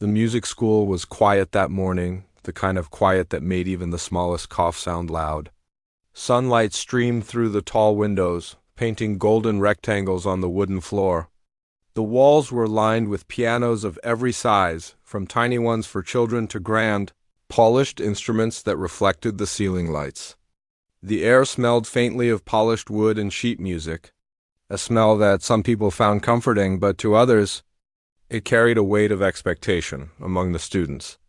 The music school was quiet that morning, the kind of quiet that made even the smallest cough sound loud. Sunlight streamed through the tall windows, painting golden rectangles on the wooden floor. The walls were lined with pianos of every size, from tiny ones for children to grand, polished instruments that reflected the ceiling lights. The air smelled faintly of polished wood and sheet music, a smell that some people found comforting, but to others, it carried a weight of expectation among the students.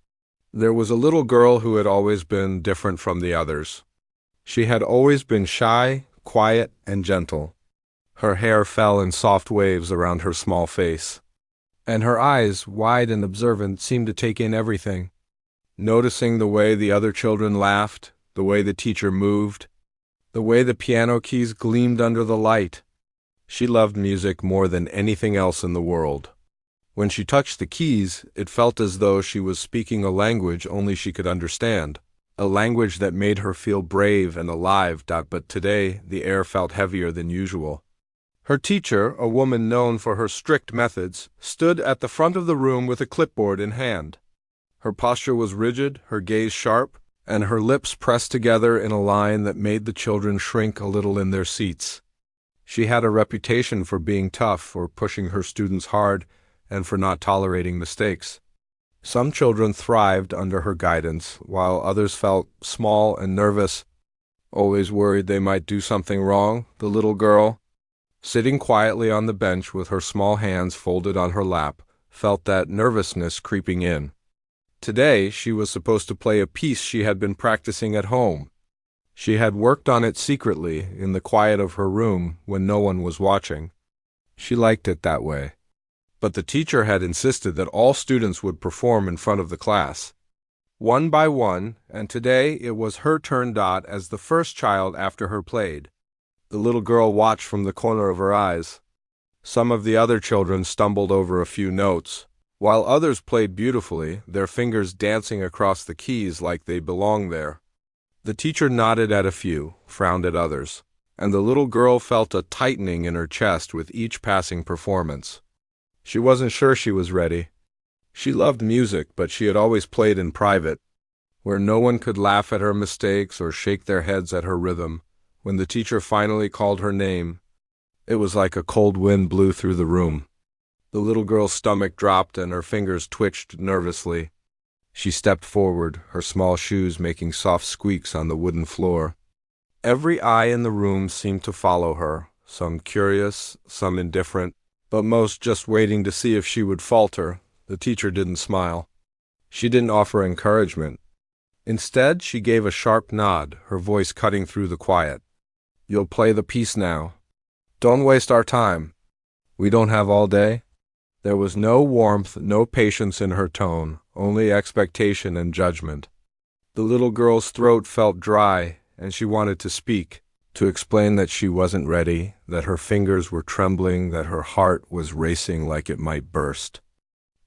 There was a little girl who had always been different from the others. She had always been shy, quiet, and gentle. Her hair fell in soft waves around her small face, and her eyes, wide and observant, seemed to take in everything, noticing the way the other children laughed, the way the teacher moved, the way the piano keys gleamed under the light. She loved music more than anything else in the world. When she touched the keys, it felt as though she was speaking a language only she could understand, a language that made her feel brave and alive. But today, the air felt heavier than usual. Her teacher, a woman known for her strict methods, stood at the front of the room with a clipboard in hand. Her posture was rigid, her gaze sharp, and her lips pressed together in a line that made the children shrink a little in their seats. She had a reputation for being tough, for pushing her students hard, and for not tolerating mistakes. Some children thrived under her guidance, while others felt small and nervous, always worried they might do something wrong. The little girl, sitting quietly on the bench with her small hands folded on her lap, felt that nervousness creeping in. Today, she was supposed to play a piece she had been practicing at home. She had worked on it secretly, in the quiet of her room, when no one was watching. She liked it that way. But the teacher had insisted that all students would perform in front of the class, one by one, and today it was her turn. As the first child after her played, the little girl watched from the corner of her eyes. Some of the other children stumbled over a few notes, while others played beautifully, their fingers dancing across the keys like they belonged there. The teacher nodded at a few, frowned at others, and the little girl felt a tightening in her chest with each passing performance. She wasn't sure she was ready. She loved music, but she had always played in private, where no one could laugh at her mistakes or shake their heads at her rhythm. When the teacher finally called her name, it was like a cold wind blew through the room. The little girl's stomach dropped and her fingers twitched nervously. She stepped forward, her small shoes making soft squeaks on the wooden floor. Every eye in the room seemed to follow her, some curious, some indifferent, but most just waiting to see if she would falter. The teacher didn't smile. She didn't offer encouragement. Instead, she gave a sharp nod, her voice cutting through the quiet. "You'll play the piece now. Don't waste our time. We don't have all day." There was no warmth, no patience in her tone, only expectation and judgment. The little girl's throat felt dry, and she wanted to speak, to explain that she wasn't ready, that her fingers were trembling, that her heart was racing like it might burst.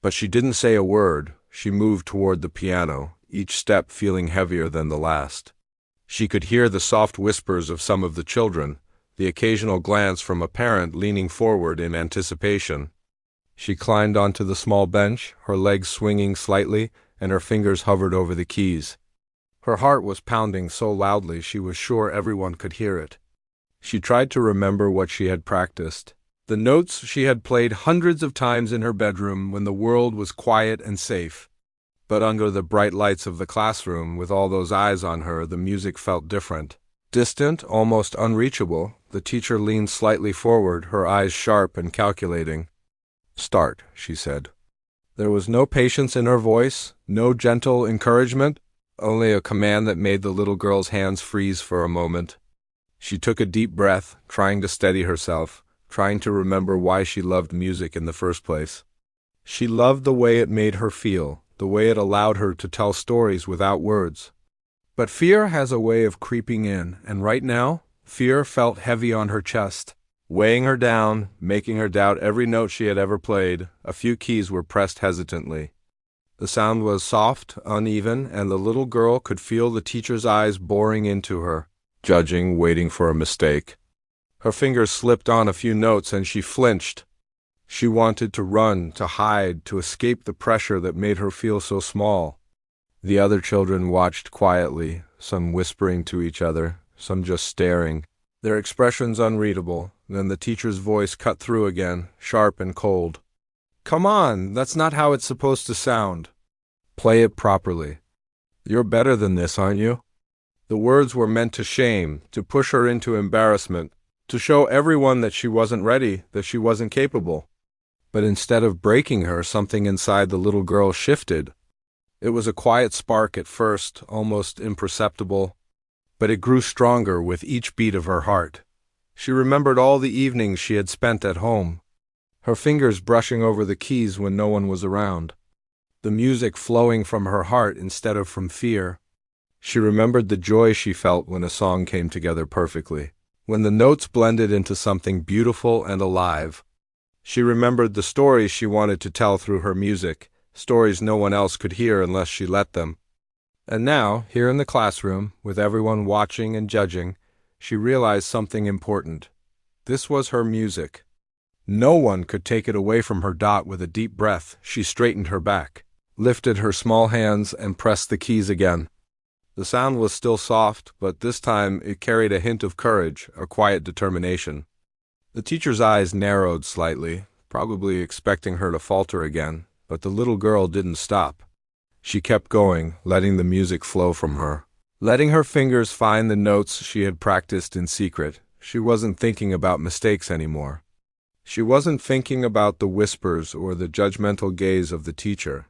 But she didn't say a word. She moved toward the piano, each step feeling heavier than the last. She could hear the soft whispers of some of the children, the occasional glance from a parent leaning forward in anticipation. She climbed onto the small bench, her legs swinging slightly, and her fingers hovered over the keys. Her heart was pounding so loudly she was sure everyone could hear it. She tried to remember what she had practiced, the notes she had played hundreds of times in her bedroom when the world was quiet and safe. But under the bright lights of the classroom, with all those eyes on her, the music felt different. Distant, almost unreachable, the teacher leaned slightly forward, her eyes sharp and calculating. "Start," she said. There was no patience in her voice, no gentle encouragement, only a command that made the little girl's hands freeze for a moment. She took a deep breath, trying to steady herself, trying to remember why she loved music in the first place. She loved the way it made her feel, the way it allowed her to tell stories without words. But fear has a way of creeping in, and right now, fear felt heavy on her chest, weighing her down, making her doubt every note she had ever played. A few keys were pressed hesitantly. The sound was soft, uneven, and the little girl could feel the teacher's eyes boring into her, judging, waiting for a mistake. Her fingers slipped on a few notes and she flinched. She wanted to run, to hide, to escape the pressure that made her feel so small. The other children watched quietly, some whispering to each other, some just staring, their expressions unreadable. Then the teacher's voice cut through again, sharp and cold. "Come on, that's not how it's supposed to sound. Play it properly. You're better than this, aren't you?" The words were meant to shame, to push her into embarrassment, to show everyone that she wasn't ready, that she wasn't capable. But instead of breaking her, something inside the little girl shifted. It was a quiet spark at first, almost imperceptible, but it grew stronger with each beat of her heart. She remembered all the evenings she had spent at home, her fingers brushing over the keys when no one was around, the music flowing from her heart instead of from fear. She remembered the joy she felt when a song came together perfectly, when the notes blended into something beautiful and alive. She remembered the stories she wanted to tell through her music, stories no one else could hear unless she let them. And now, here in the classroom, with everyone watching and judging, she realized something important. This was her music. No one could take it away from her. With a deep breath, she straightened her back, lifted her small hands, and pressed the keys again. The sound was still soft, but this time it carried a hint of courage, a quiet determination. The teacher's eyes narrowed slightly, probably expecting her to falter again, but the little girl didn't stop. She kept going, letting the music flow from her, letting her fingers find the notes she had practiced in secret. She wasn't thinking about mistakes anymore. She wasn't thinking about the whispers or the judgmental gaze of the teacher.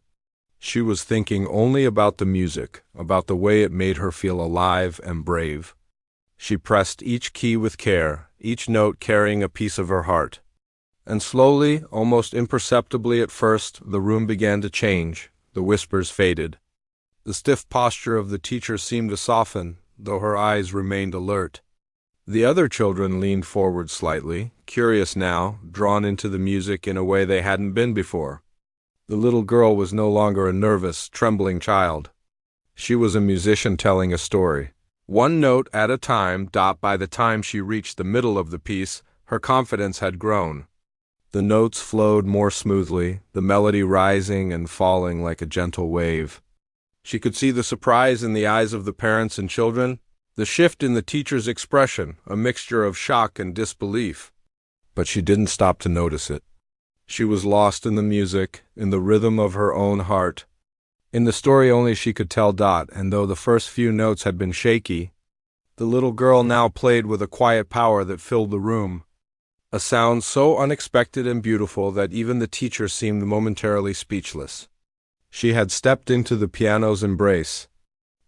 She was thinking only about the music, about the way it made her feel alive and brave. She pressed each key with care, each note carrying a piece of her heart. And slowly, almost imperceptibly at first, the room began to change. The whispers faded. The stiff posture of the teacher seemed to soften, though her eyes remained alert. The other children leaned forward slightly, curious now, drawn into the music in a way they hadn't been before. The little girl was no longer a nervous, trembling child. She was a musician telling a story. One note at a time. By the time she reached the middle of the piece, her confidence had grown. The notes flowed more smoothly, the melody rising and falling like a gentle wave. She could see the surprise in the eyes of the parents and children, the shift in the teacher's expression, a mixture of shock and disbelief. But she didn't stop to notice it. She was lost in the music, in the rhythm of her own heart. In the story only she could tell. And though the first few notes had been shaky, the little girl now played with a quiet power that filled the room. A sound so unexpected and beautiful that even the teacher seemed momentarily speechless. She had stepped into the piano's embrace,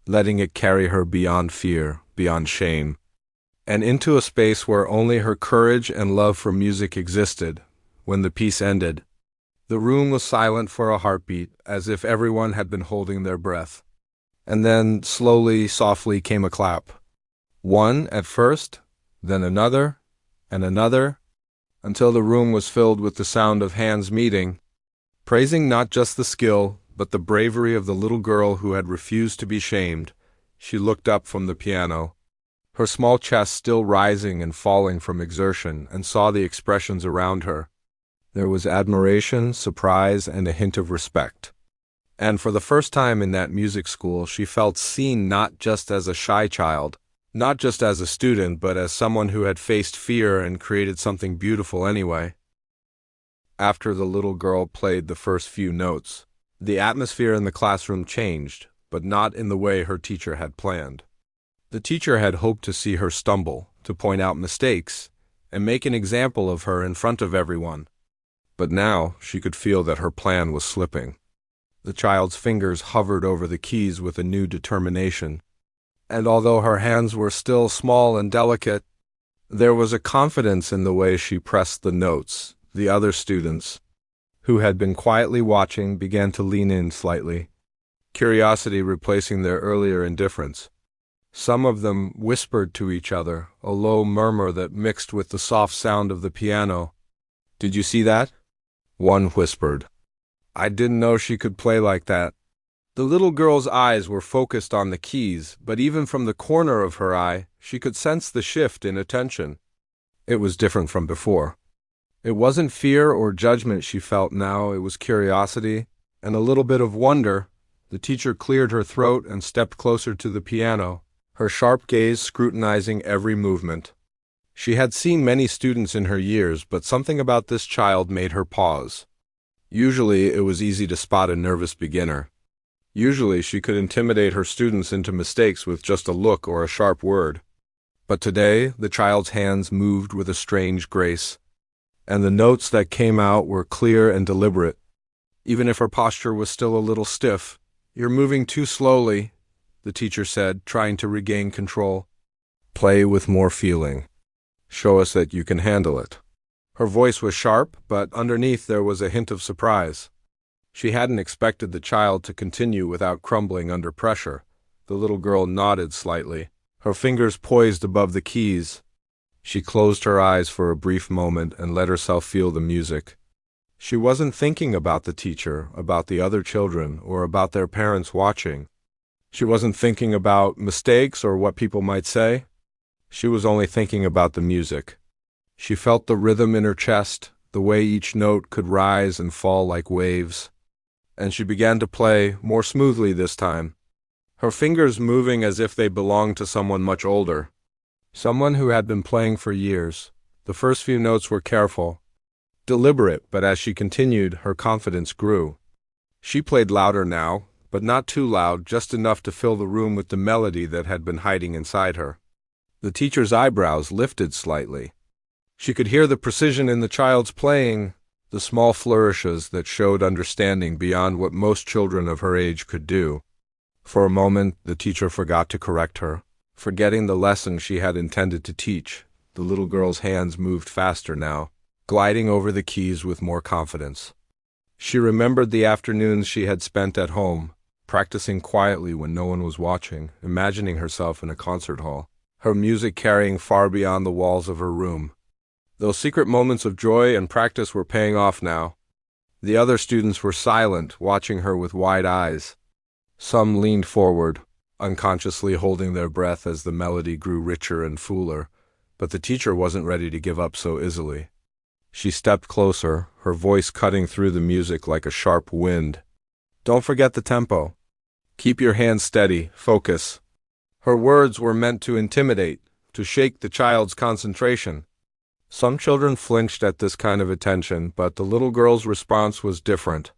letting it carry her beyond fear, beyond shame, and into a space where only her courage and love for music existed. When the piece ended, the room was silent for a heartbeat, as if everyone had been holding their breath. And then, slowly, softly came a clap. One at first, then another, and another, until the room was filled with the sound of hands meeting, praising not just the skill, but the bravery of the little girl who had refused to be shamed. She looked up from the piano, her small chest still rising and falling from exertion, and saw the expressions around her. There was admiration, surprise, and a hint of respect. And for the first time in that music school, she felt seen not just as a shy child, not just as a student, but as someone who had faced fear and created something beautiful anyway. After the little girl played the first few notes, the atmosphere in the classroom changed, but not in the way her teacher had planned. The teacher had hoped to see her stumble, to point out mistakes, and make an example of her in front of everyone. But now she could feel that her plan was slipping. The child's fingers hovered over the keys with a new determination, and although her hands were still small and delicate, there was a confidence in the way she pressed the notes. The other students, who had been quietly watching, began to lean in slightly, curiosity replacing their earlier indifference. Some of them whispered to each other, a low murmur that mixed with the soft sound of the piano. "Did you see that?" One whispered. "I didn't know she could play like that." The little girl's eyes were focused on the keys, but even from the corner of her eye, she could sense the shift in attention. It was different from before. It wasn't fear or judgment she felt now, it was curiosity and a little bit of wonder. The teacher cleared her throat and stepped closer to the piano, her sharp gaze scrutinizing every movement. She had seen many students in her years, but something about this child made her pause. Usually, it was easy to spot a nervous beginner. Usually, she could intimidate her students into mistakes with just a look or a sharp word. But today, the child's hands moved with a strange grace, and the notes that came out were clear and deliberate. Even if her posture was still a little stiff. "You're moving too slowly," the teacher said, trying to regain control. "Play with more feeling. Show us that you can handle it." Her voice was sharp, but underneath there was a hint of surprise. She hadn't expected the child to continue without crumbling under pressure. The little girl nodded slightly, her fingers poised above the keys. She closed her eyes for a brief moment and let herself feel the music. She wasn't thinking about the teacher, about the other children, or about their parents watching. She wasn't thinking about mistakes or what people might say. She was only thinking about the music. She felt the rhythm in her chest, the way each note could rise and fall like waves. And she began to play, more smoothly this time, her fingers moving as if they belonged to someone much older, someone who had been playing for years. The first few notes were careful, deliberate, but as she continued, her confidence grew. She played louder now, but not too loud, just enough to fill the room with the melody that had been hiding inside her. The teacher's eyebrows lifted slightly. She could hear the precision in the child's playing, the small flourishes that showed understanding beyond what most children of her age could do. For a moment, the teacher forgot to correct her, forgetting the lesson she had intended to teach. The little girl's hands moved faster now, gliding over the keys with more confidence. She remembered the afternoons she had spent at home, practicing quietly when no one was watching, imagining herself in a concert hall, her music carrying far beyond the walls of her room. Those secret moments of joy and practice were paying off now. The other students were silent, watching her with wide eyes. Some leaned forward, unconsciously holding their breath as the melody grew richer and fuller, but the teacher wasn't ready to give up so easily. She stepped closer, her voice cutting through the music like a sharp wind. "Don't forget the tempo. Keep your hands steady, focus." Her words were meant to intimidate, to shake the child's concentration. Some children flinched at this kind of attention, but the little girl's response was different.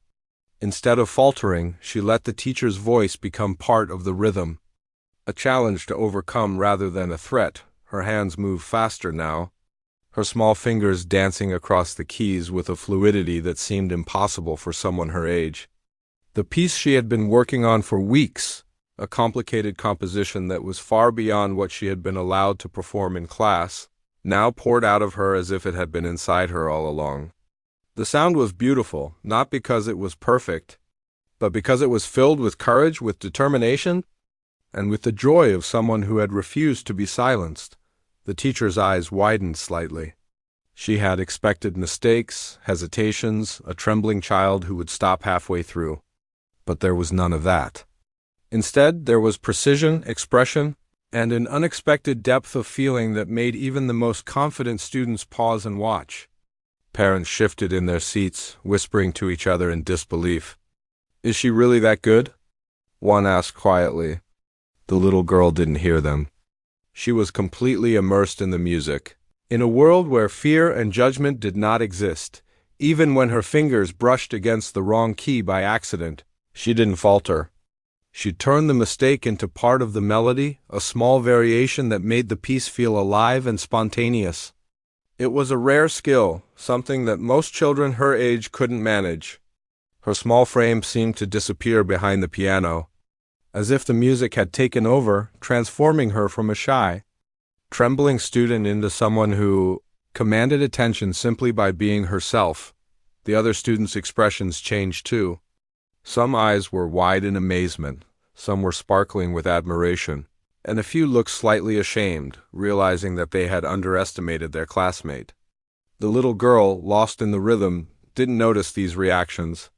Instead of faltering, she let the teacher's voice become part of the rhythm. A challenge to overcome rather than a threat. Her hands moved faster now, her small fingers dancing across the keys with a fluidity that seemed impossible for someone her age. The piece she had been working on for weeks, a complicated composition that was far beyond what she had been allowed to perform in class, now poured out of her as if it had been inside her all along. The sound was beautiful, not because it was perfect, but because it was filled with courage, with determination, and with the joy of someone who had refused to be silenced. The teacher's eyes widened slightly. She had expected mistakes, hesitations, a trembling child who would stop halfway through. But there was none of that. Instead, there was precision, expression, and an unexpected depth of feeling that made even the most confident students pause and watch. Parents shifted in their seats, whispering to each other in disbelief. "Is she really that good?" one asked quietly. The little girl didn't hear them. She was completely immersed in the music, in a world where fear and judgment did not exist. Even when her fingers brushed against the wrong key by accident, she didn't falter. She turned the mistake into part of the melody, a small variation that made the piece feel alive and spontaneous. It was a rare skill, something that most children her age couldn't manage. Her small frame seemed to disappear behind the piano, as if the music had taken over, transforming her from a shy, trembling student into someone who commanded attention simply by being herself. The other students' expressions changed too. Some eyes were wide in amazement, some were sparkling with admiration, and a few looked slightly ashamed, realizing that they had underestimated their classmate. The little girl, lost in the rhythm, didn't notice these reactions.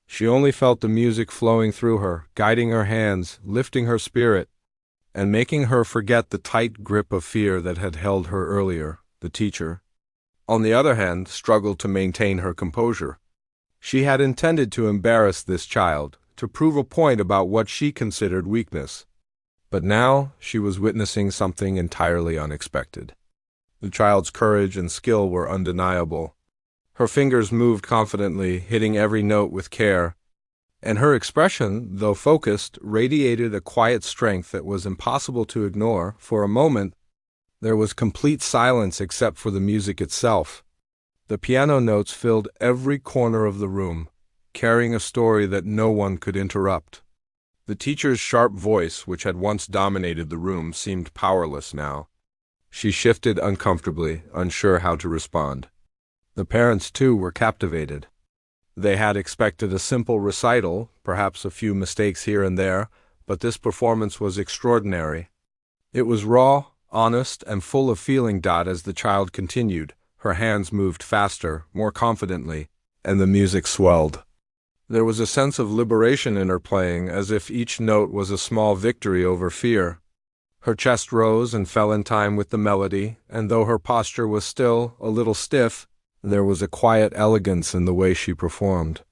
She only felt the music flowing through her, guiding her hands, lifting her spirit, and making her forget the tight grip of fear that had held her earlier. The teacher, on the other hand, struggled to maintain her composure. She had intended to embarrass this child, to prove a point about what she considered weakness. But now she was witnessing something entirely unexpected. The child's courage and skill were undeniable. Her fingers moved confidently, hitting every note with care, and her expression, though focused, radiated a quiet strength that was impossible to ignore. For a moment, there was complete silence except for the music itself. The piano notes filled every corner of the room, carrying a story that no one could interrupt. The teacher's sharp voice, which had once dominated the room, seemed powerless now. She shifted uncomfortably, unsure how to respond. The parents, too, were captivated. They had expected a simple recital, perhaps a few mistakes here and there, but this performance was extraordinary. It was raw, honest, and full of feeling. As the child continued, her hands moved faster, more confidently, and the music swelled. There was a sense of liberation in her playing, as if each note was a small victory over fear. Her chest rose and fell in time with the melody, and though her posture was still a little stiff, there was a quiet elegance in the way she performed.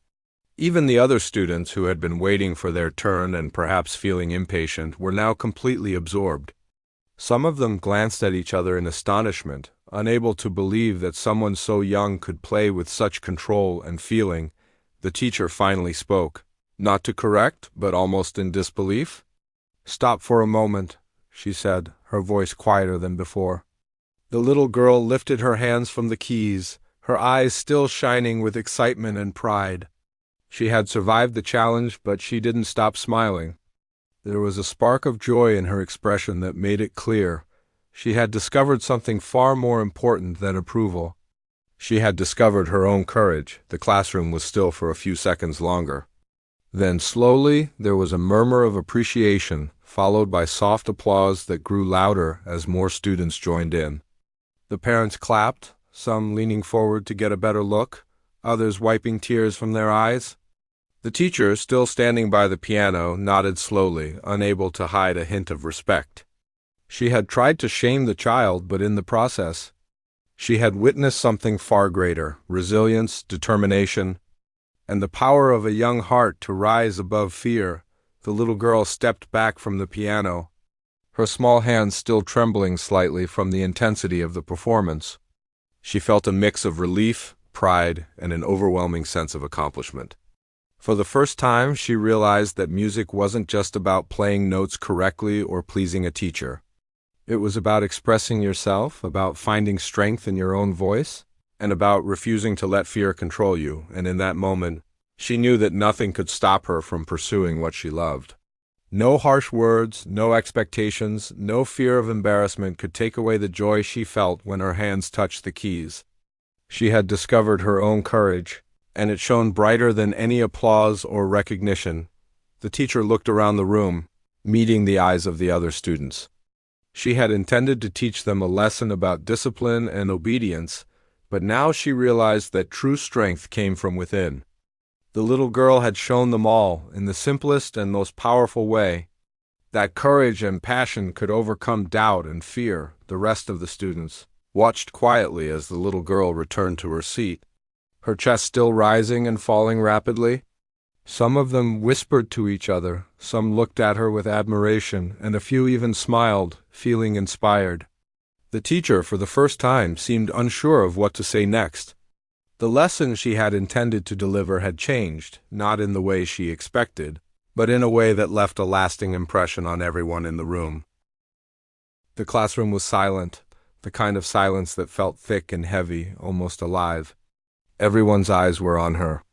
Even the other students, who had been waiting for their turn and perhaps feeling impatient, were now completely absorbed. Some of them glanced at each other in astonishment, unable to believe that someone so young could play with such control and feeling. The teacher finally spoke, not to correct, but almost in disbelief. "Stop for a moment," she said, her voice quieter than before. The little girl lifted her hands from the keys, her eyes still shining with excitement and pride. She had survived the challenge, but she didn't stop smiling. There was a spark of joy in her expression that made it clear. She had discovered something far more important than approval. She had discovered her own courage. The classroom was still for a few seconds longer. Then slowly there was a murmur of appreciation, followed by soft applause that grew louder as more students joined in. The parents clapped, some leaning forward to get a better look, others wiping tears from their eyes. The teacher, still standing by the piano, nodded slowly, unable to hide a hint of respect. She had tried to shame the child, but in the process, she had witnessed something far greater: resilience, determination, and the power of a young heart to rise above fear. The little girl stepped back from the piano, her small hands still trembling slightly from the intensity of the performance. She felt a mix of relief, pride, and an overwhelming sense of accomplishment. For the first time, she realized that music wasn't just about playing notes correctly or pleasing a teacher. It was about expressing yourself, about finding strength in your own voice, and about refusing to let fear control you. And in that moment, she knew that nothing could stop her from pursuing what she loved. No harsh words, no expectations, no fear of embarrassment could take away the joy she felt when her hands touched the keys. She had discovered her own courage, and it shone brighter than any applause or recognition. The teacher looked around the room, meeting the eyes of the other students. She had intended to teach them a lesson about discipline and obedience, but now she realized that true strength came from within. The little girl had shown them all, in the simplest and most powerful way, that courage and passion could overcome doubt and fear. The rest of the students watched quietly as the little girl returned to her seat, her chest still rising and falling rapidly. Some of them whispered to each other, some looked at her with admiration, and a few even smiled, feeling inspired. The teacher, for the first time, seemed unsure of what to say next. The lesson she had intended to deliver had changed, not in the way she expected, but in a way that left a lasting impression on everyone in the room. The classroom was silent, the kind of silence that felt thick and heavy, almost alive. Everyone's eyes were on her.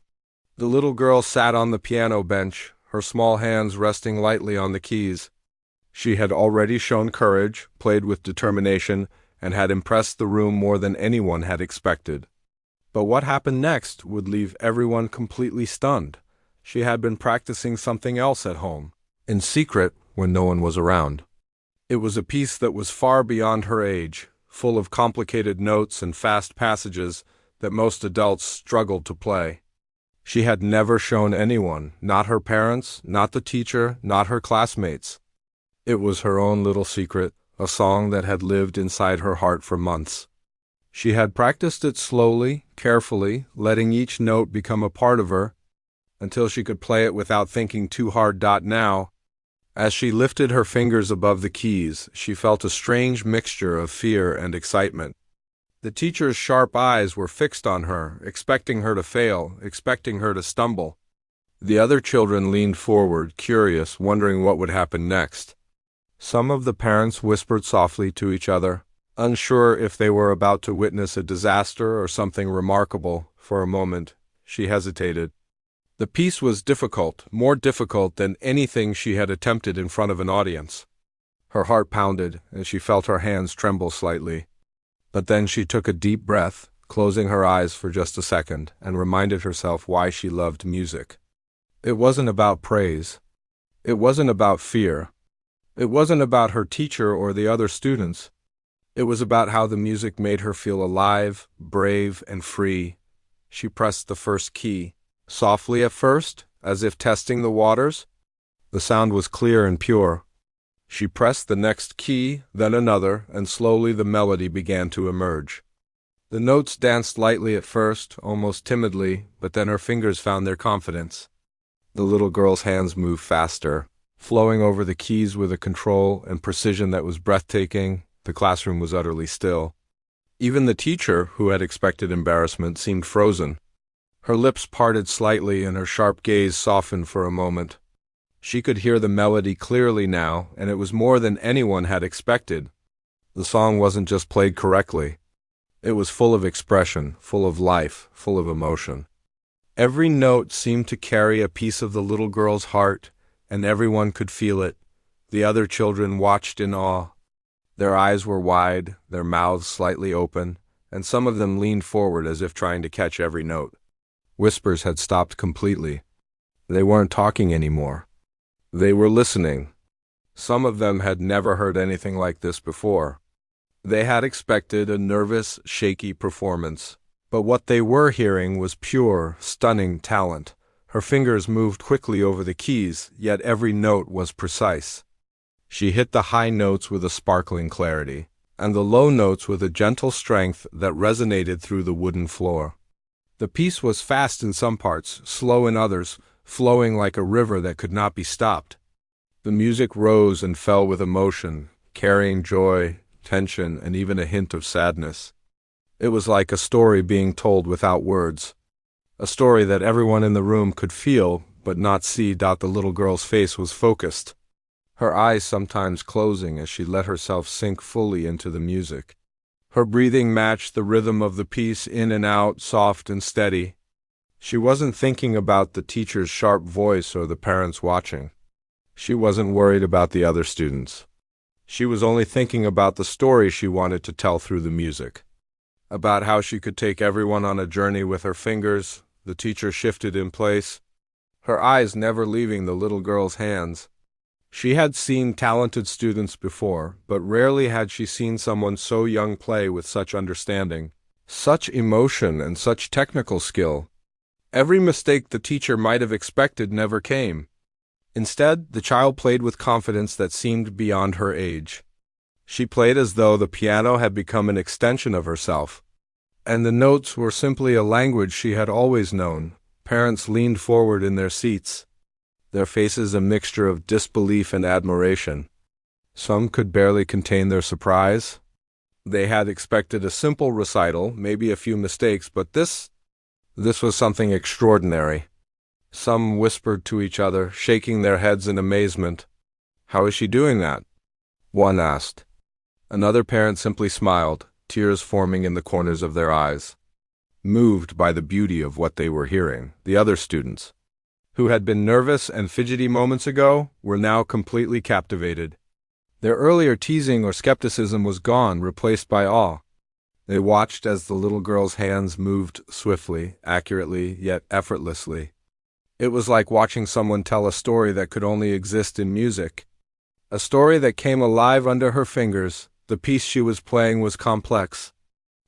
The little girl sat on the piano bench, her small hands resting lightly on the keys. She had already shown courage, played with determination, and had impressed the room more than anyone had expected. But what happened next would leave everyone completely stunned. She had been practicing something else at home, in secret when no one was around. It was a piece that was far beyond her age, full of complicated notes and fast passages that most adults struggled to play. She had never shown anyone, not her parents, not the teacher, not her classmates. It was her own little secret, a song that had lived inside her heart for months. She had practiced it slowly, carefully, letting each note become a part of her, until she could play it without thinking too hard. Now, as she lifted her fingers above the keys, she felt a strange mixture of fear and excitement. The teacher's sharp eyes were fixed on her, expecting her to fail, expecting her to stumble. The other children leaned forward, curious, wondering what would happen next. Some of the parents whispered softly to each other, unsure if they were about to witness a disaster or something remarkable. For a moment, she hesitated. The piece was difficult, more difficult than anything she had attempted in front of an audience. Her heart pounded, and she felt her hands tremble slightly. But then she took a deep breath, closing her eyes for just a second, and reminded herself why she loved music. It wasn't about praise. It wasn't about fear. It wasn't about her teacher or the other students. It was about how the music made her feel alive, brave, and free. She pressed the first key. Softly at first, as if testing the waters. The sound was clear and pure. She pressed the next key, then another, and slowly the melody began to emerge. The notes danced lightly at first, almost timidly, but then her fingers found their confidence. The little girl's hands moved faster, flowing over the keys with a control and precision that was breathtaking. The classroom was utterly still. Even the teacher, who had expected embarrassment, seemed frozen. Her lips parted slightly and her sharp gaze softened for a moment. She could hear the melody clearly now, and it was more than anyone had expected. The song wasn't just played correctly. It was full of expression, full of life, full of emotion. Every note seemed to carry a piece of the little girl's heart, and everyone could feel it. The other children watched in awe. Their eyes were wide, their mouths slightly open, and some of them leaned forward as if trying to catch every note. Whispers had stopped completely. They weren't talking anymore. They were listening. Some of them had never heard anything like this before. They had expected a nervous, shaky performance. But what they were hearing was pure, stunning talent. Her fingers moved quickly over the keys, yet every note was precise. She hit the high notes with a sparkling clarity, and the low notes with a gentle strength that resonated through the wooden floor. The piece was fast in some parts, slow in others, flowing like a river that could not be stopped. The music rose and fell with emotion, carrying joy, tension, and even a hint of sadness. It was like a story being told without words. A story that everyone in the room could feel, but not see. The little girl's face was focused, her eyes sometimes closing as she let herself sink fully into the music. Her breathing matched the rhythm of the piece, in and out, soft and steady. She wasn't thinking about the teacher's sharp voice or the parents watching. She wasn't worried about the other students. She was only thinking about the story she wanted to tell through the music. About how she could take everyone on a journey with her fingers. The teacher shifted in place, her eyes never leaving the little girl's hands. She had seen talented students before, but rarely had she seen someone so young play with such understanding, such emotion, and such technical skill. Every mistake the teacher might have expected never came. Instead, the child played with confidence that seemed beyond her age. She played as though the piano had become an extension of herself, and the notes were simply a language she had always known. Parents leaned forward in their seats, their faces a mixture of disbelief and admiration. Some could barely contain their surprise. They had expected a simple recital, maybe a few mistakes, but this was something extraordinary. Some whispered to each other, shaking their heads in amazement. "How is she doing that?" one asked. Another parent simply smiled, tears forming in the corners of their eyes. Moved by the beauty of what they were hearing, the other students, who had been nervous and fidgety moments ago, were now completely captivated. Their earlier teasing or skepticism was gone, replaced by awe. They watched as the little girl's hands moved swiftly, accurately, yet effortlessly. It was like watching someone tell a story that could only exist in music. A story that came alive under her fingers. The piece she was playing was complex,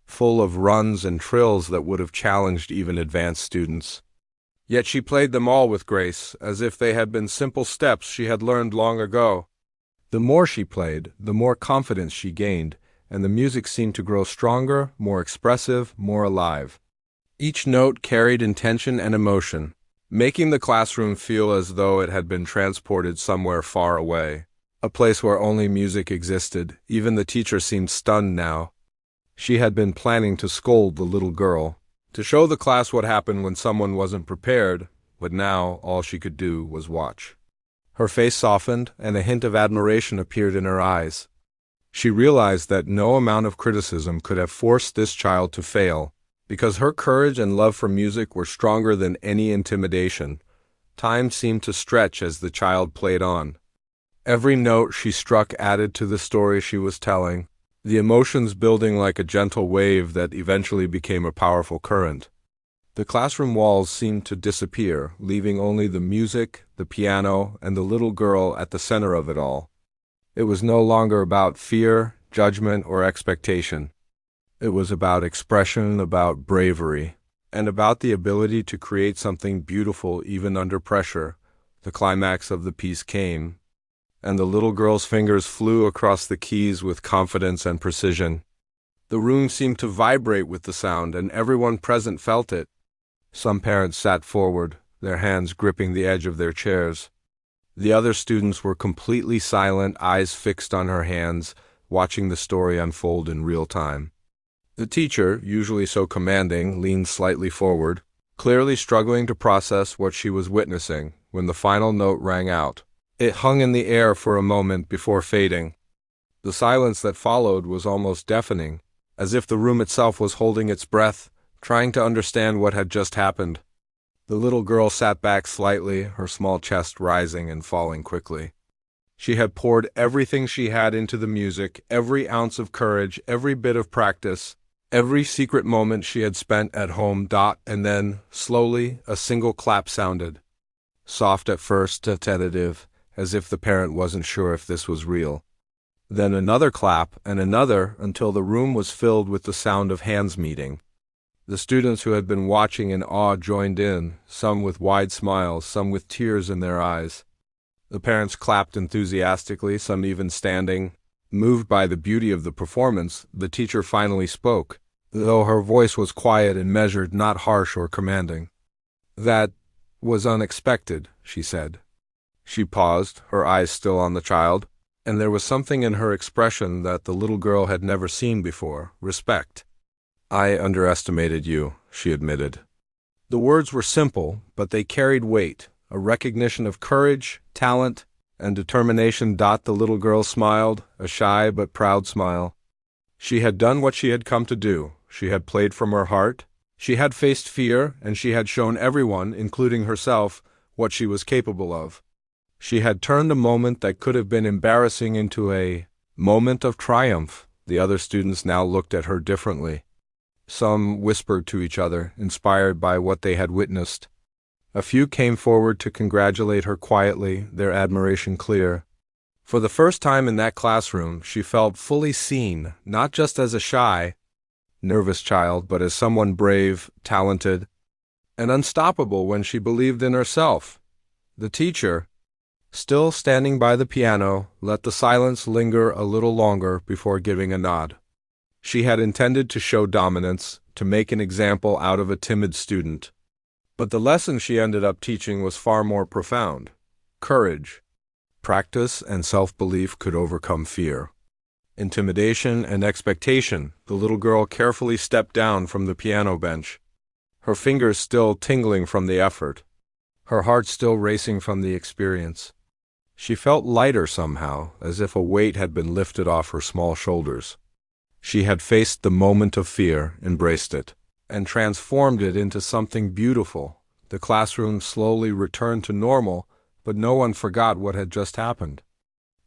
full of runs and trills that would have challenged even advanced students. Yet she played them all with grace, as if they had been simple steps she had learned long ago. The more she played, the more confidence she gained, and the music seemed to grow stronger, more expressive, more alive. Each note carried intention and emotion, making the classroom feel as though it had been transported somewhere far away, a place where only music existed. Even the teacher seemed stunned now. She had been planning to scold the little girl, to show the class what happened when someone wasn't prepared, but now all she could do was watch. Her face softened, and a hint of admiration appeared in her eyes. She realized that no amount of criticism could have forced this child to fail, because her courage and love for music were stronger than any intimidation. Time seemed to stretch as the child played on. Every note she struck added to the story she was telling, the emotions building like a gentle wave that eventually became a powerful current. The classroom walls seemed to disappear, leaving only the music, the piano, and the little girl at the center of it all. It was no longer about fear, judgment, or expectation. It was about expression, about bravery, and about the ability to create something beautiful even under pressure. The climax of the piece came, and the little girl's fingers flew across the keys with confidence and precision. The room seemed to vibrate with the sound, and everyone present felt it. Some parents sat forward, their hands gripping the edge of their chairs. The other students were completely silent, eyes fixed on her hands, watching the story unfold in real time. The teacher, usually so commanding, leaned slightly forward, clearly struggling to process what she was witnessing when the final note rang out. It hung in the air for a moment before fading. The silence that followed was almost deafening, as if the room itself was holding its breath, trying to understand what had just happened. The little girl sat back slightly, her small chest rising and falling quickly. She had poured everything she had into the music, every ounce of courage, every bit of practice, every secret moment she had spent at home. And then, slowly, a single clap sounded. Soft at first, tentative, as if the parent wasn't sure if this was real. Then another clap, and another, until the room was filled with the sound of hands meeting. The students who had been watching in awe joined in, some with wide smiles, some with tears in their eyes. The parents clapped enthusiastically, some even standing. Moved by the beauty of the performance, the teacher finally spoke, though her voice was quiet and measured, not harsh or commanding. "That was unexpected," she said. She paused, her eyes still on the child, and there was something in her expression that the little girl had never seen before: respect. "I underestimated you," she admitted. The words were simple, but they carried weight, a recognition of courage, talent, and determination. The little girl smiled, a shy but proud smile. She had done what she had come to do. She had played from her heart. She had faced fear, and she had shown everyone, including herself, what she was capable of. She had turned a moment that could have been embarrassing into a moment of triumph. The other students now looked at her differently. Some whispered to each other, inspired by what they had witnessed. A few came forward to congratulate her quietly, their admiration clear. For the first time in that classroom, she felt fully seen, not just as a shy, nervous child, but as someone brave, talented, and unstoppable when she believed in herself. The teacher, still standing by the piano, let the silence linger a little longer before giving a nod. She had intended to show dominance, to make an example out of a timid student. But the lesson she ended up teaching was far more profound. Courage, practice, and self-belief could overcome fear. Intimidation and expectation. The little girl carefully stepped down from the piano bench, her fingers still tingling from the effort, her heart still racing from the experience. She felt lighter somehow, as if a weight had been lifted off her small shoulders. She had faced the moment of fear, embraced it, and transformed it into something beautiful. The classroom slowly returned to normal, but no one forgot what had just happened.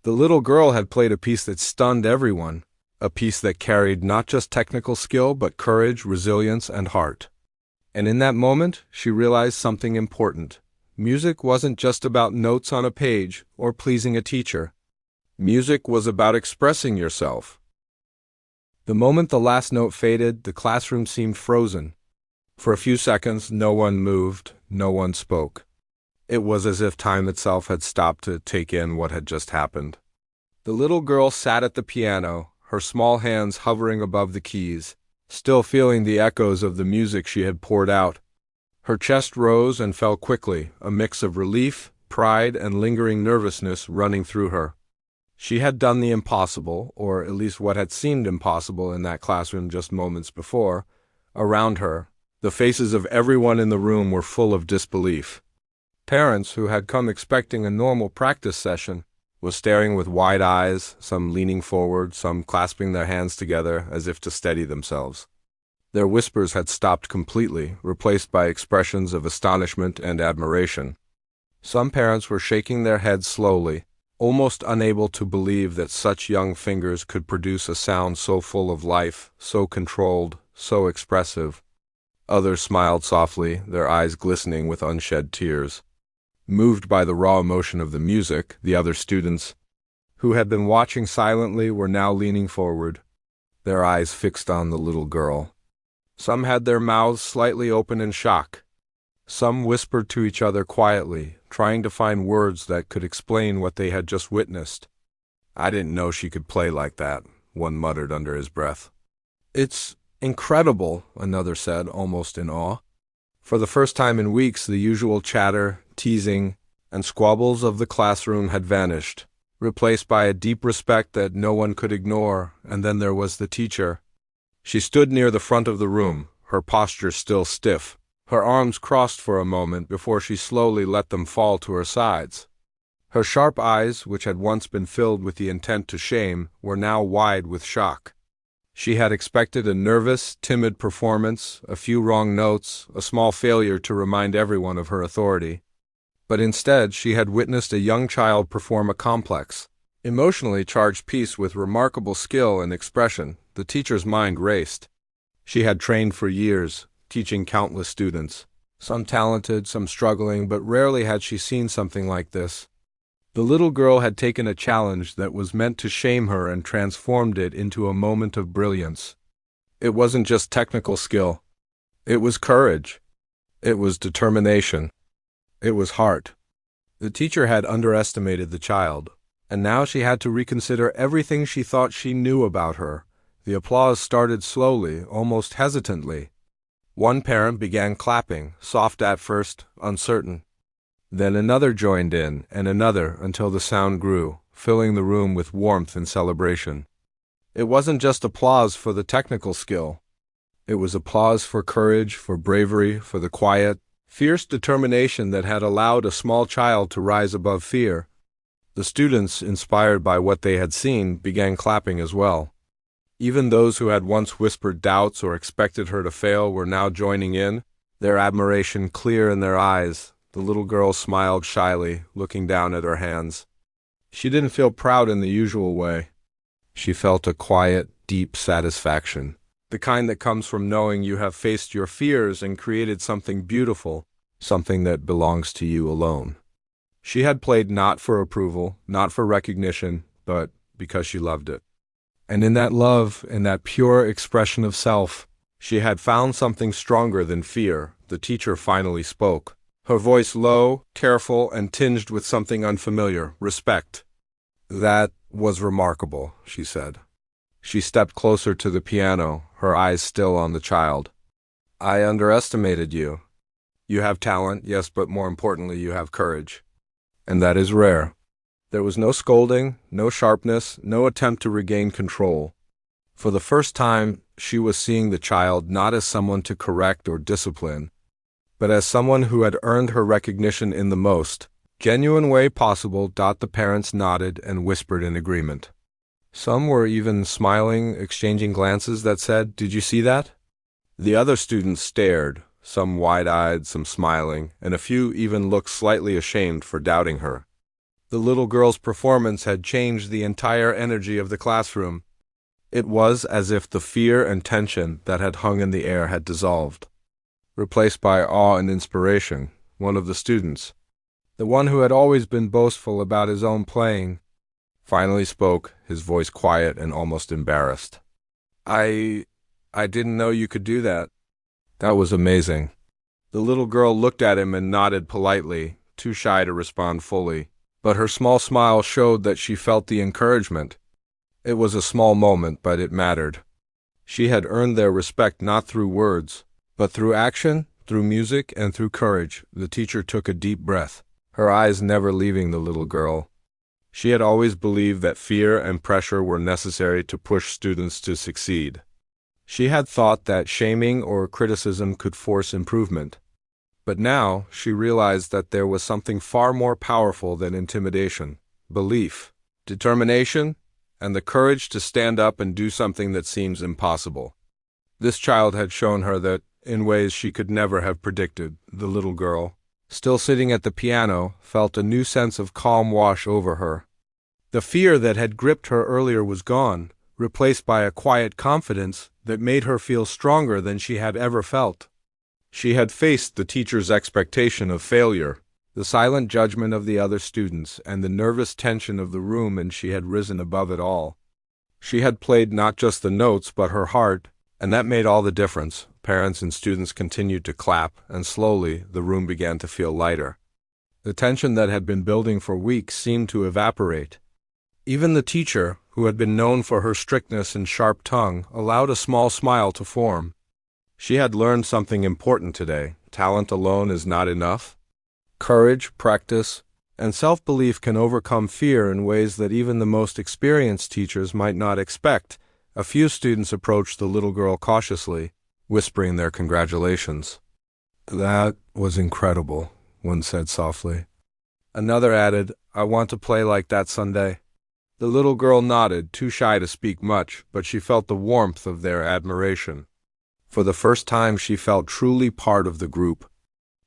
The little girl had played a piece that stunned everyone, a piece that carried not just technical skill, but courage, resilience, and heart. And in that moment, she realized something important. Music wasn't just about notes on a page or pleasing a teacher. Music was about expressing yourself. The moment the last note faded, the classroom seemed frozen. For a few seconds, no one moved, no one spoke. It was as if time itself had stopped to take in what had just happened. The little girl sat at the piano, her small hands hovering above the keys, still feeling the echoes of the music she had poured out. Her chest rose and fell quickly, a mix of relief, pride, and lingering nervousness running through her. She had done the impossible, or at least what had seemed impossible in that classroom just moments before. Around her, the faces of everyone in the room were full of disbelief. Parents, who had come expecting a normal practice session, were staring with wide eyes, some leaning forward, some clasping their hands together as if to steady themselves. Their whispers had stopped completely, replaced by expressions of astonishment and admiration. Some parents were shaking their heads slowly, almost unable to believe that such young fingers could produce a sound so full of life, so controlled, so expressive. Others smiled softly, their eyes glistening with unshed tears. Moved by the raw emotion of the music, the other students, who had been watching silently, were now leaning forward, their eyes fixed on the little girl. Some had their mouths slightly open in shock. Some whispered to each other quietly, trying to find words that could explain what they had just witnessed. "I didn't know she could play like that," one muttered under his breath. "It's incredible," another said, almost in awe. For the first time in weeks, the usual chatter, teasing, and squabbles of the classroom had vanished, replaced by a deep respect that no one could ignore. And then there was the teacher. She stood near the front of the room, her posture still stiff, her arms crossed for a moment before she slowly let them fall to her sides. Her sharp eyes, which had once been filled with the intent to shame, were now wide with shock. She had expected a nervous, timid performance, a few wrong notes, a small failure to remind everyone of her authority. But instead, she had witnessed a young child perform a complex, emotionally charged piece with remarkable skill and expression. The teacher's mind raced. She had trained for years, teaching countless students, some talented, some struggling, but rarely had she seen something like this. The little girl had taken a challenge that was meant to shame her and transformed it into a moment of brilliance. It wasn't just technical skill. It was courage. It was determination. It was heart. The teacher had underestimated the child, and now she had to reconsider everything she thought she knew about her. The applause started slowly, almost hesitantly. One parent began clapping, soft at first, uncertain. Then another joined in, and another, until the sound grew, filling the room with warmth and celebration. It wasn't just applause for the technical skill. It was applause for courage, for bravery, for the quiet, fierce determination that had allowed a small child to rise above fear. The students, inspired by what they had seen, began clapping as well. Even those who had once whispered doubts or expected her to fail were now joining in, their admiration clear in their eyes. The little girl smiled shyly, looking down at her hands. She didn't feel proud in the usual way. She felt a quiet, deep satisfaction, the kind that comes from knowing you have faced your fears and created something beautiful, something that belongs to you alone. She had played not for approval, not for recognition, but because she loved it. And in that love, in that pure expression of self, she had found something stronger than fear. The teacher finally spoke, her voice low, careful, and tinged with something unfamiliar, respect. "That was remarkable," she said. She stepped closer to the piano, her eyes still on the child. "I underestimated you. You have talent, yes, but more importantly, you have courage. And that is rare." There was no scolding, no sharpness, no attempt to regain control. For the first time, she was seeing the child not as someone to correct or discipline, but as someone who had earned her recognition in the most genuine way possible. The parents nodded and whispered in agreement. Some were even smiling, exchanging glances that said, "Did you see that?" The other students stared, some wide-eyed, some smiling, and a few even looked slightly ashamed for doubting her. The little girl's performance had changed the entire energy of the classroom. It was as if the fear and tension that had hung in the air had dissolved, replaced by awe and inspiration. One of the students, the one who had always been boastful about his own playing, finally spoke, his voice quiet and almost embarrassed. I didn't know you could do that." "That was amazing." The little girl looked at him and nodded politely, too shy to respond fully. But her small smile showed that she felt the encouragement. It was a small moment, but it mattered. She had earned their respect not through words, but through action, through music, and through courage. The teacher took a deep breath, her eyes never leaving the little girl. She had always believed that fear and pressure were necessary to push students to succeed. She had thought that shaming or criticism could force improvement. But now she realized that there was something far more powerful than intimidation: belief, determination, and the courage to stand up and do something that seems impossible. This child had shown her that, in ways she could never have predicted. The little girl, still sitting at the piano, felt a new sense of calm wash over her. The fear that had gripped her earlier was gone, replaced by a quiet confidence that made her feel stronger than she had ever felt. She had faced the teacher's expectation of failure, the silent judgment of the other students, and the nervous tension of the room, and she had risen above it all. She had played not just the notes but her heart, and that made all the difference. Parents and students continued to clap, and slowly the room began to feel lighter. The tension that had been building for weeks seemed to evaporate. Even the teacher, who had been known for her strictness and sharp tongue, allowed a small smile to form. She had learned something important today. Talent alone is not enough. Courage, practice, and self-belief can overcome fear in ways that even the most experienced teachers might not expect. A few students approached the little girl cautiously, whispering their congratulations. "That was incredible," one said softly. Another added, "I want to play like that someday." The little girl nodded, too shy to speak much, but she felt the warmth of their admiration. For the first time she felt truly part of the group,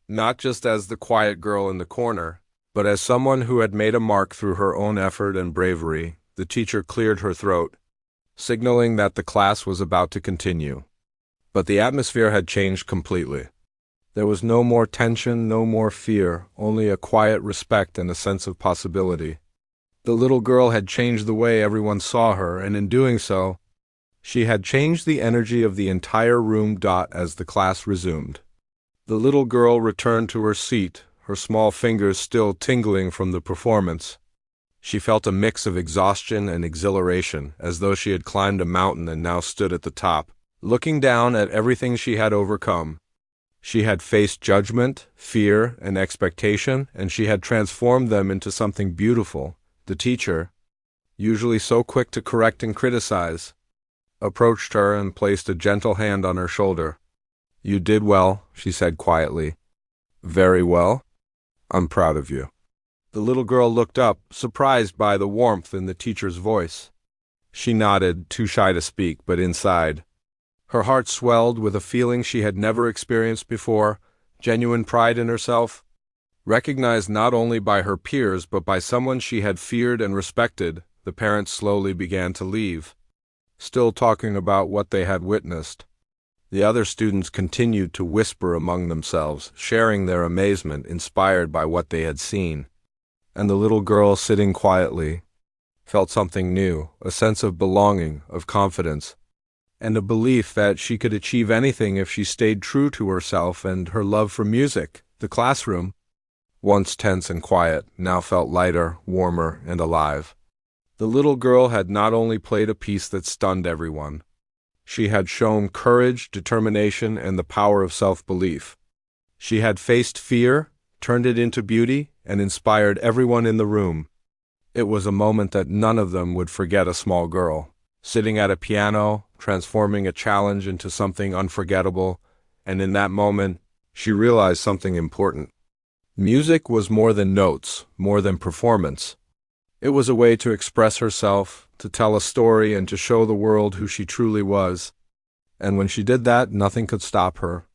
not just as the quiet girl in the corner, but as someone who had made a mark through her own effort and bravery. The teacher cleared her throat, signaling that the class was about to continue. But the atmosphere had changed completely. There was no more tension, no more fear, only a quiet respect and a sense of possibility. The little girl had changed the way everyone saw her, and in doing so, she had changed the energy of the entire room. As the class resumed, the little girl returned to her seat, her small fingers still tingling from the performance. She felt a mix of exhaustion and exhilaration, as though she had climbed a mountain and now stood at the top, looking down at everything she had overcome. She had faced judgment, fear, and expectation, and she had transformed them into something beautiful. The teacher, usually so quick to correct and criticize, approached her and placed a gentle hand on her shoulder. "You did well," she said quietly. "Very well. I'm proud of you." The little girl looked up, surprised by the warmth in the teacher's voice. She nodded, too shy to speak, but inside, her heart swelled with a feeling she had never experienced before: genuine pride in herself, recognized not only by her peers but by someone she had feared and respected. The parents slowly began to leave, still talking about what they had witnessed. The other students continued to whisper among themselves, sharing their amazement, inspired by what they had seen. And the little girl, sitting quietly, felt something new, a sense of belonging, of confidence, and a belief that she could achieve anything if she stayed true to herself and her love for music. The classroom, once tense and quiet, now felt lighter, warmer, and alive. The little girl had not only played a piece that stunned everyone. She had shown courage, determination, and the power of self-belief. She had faced fear, turned it into beauty, and inspired everyone in the room. It was a moment that none of them would forget. A small girl, sitting at a piano, transforming a challenge into something unforgettable, and in that moment, she realized something important. Music was more than notes, more than performance. It was a way to express herself, to tell a story, and to show the world who she truly was. And when she did that, nothing could stop her.